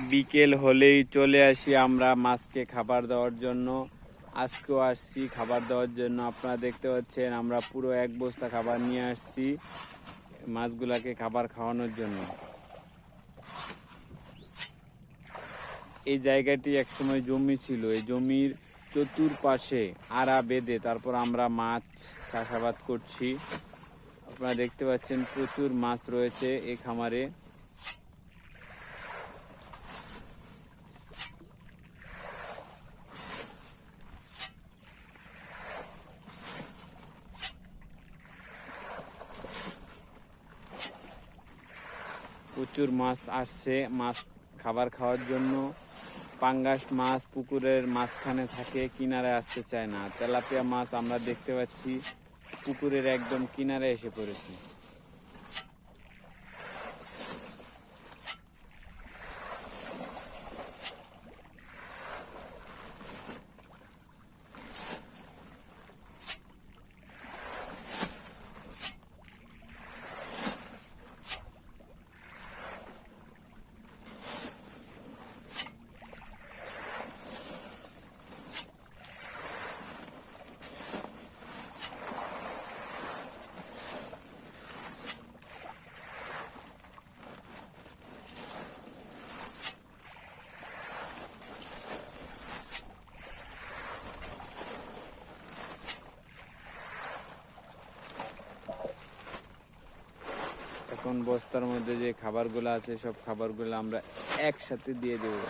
বিকেল হলেই চলে আসি আমরা মাছকে খাবার দেওয়ার জন্য। আজকেও আসছি খাবার দেওয়ার জন্য। আপনারা দেখতে পাচ্ছেন আমরা পুরো এক বস্তা খাবার নিয়ে আসছি মাছগুলাকে খাবার খাওয়ানোর জন্য। এই জায়গাটি একসময় জমি ছিল, এই জমির চতুর্পাশে আড়া বেঁধে তারপর আমরা মাছ চাষাবাদ করছি। আপনারা দেখতে পাচ্ছেন প্রচুর মাছ রয়েছে এই খামারে। প্রচুর মাছ আসছে মাছ খাবার খাওয়ার জন্য। পাঙ্গাস মাছ পুকুরের মাঝখানে থাকে, কিনারে আসতে চায় না। তেলাপিয়া মাছ আমরা দেখতে পাচ্ছি পুকুরের একদম কিনারে এসে পড়েছে। এখন বস্তার মধ্যে যে খাবারগুলো আছে সব খাবারগুলো আমরা একসাথে দিয়ে দেবো।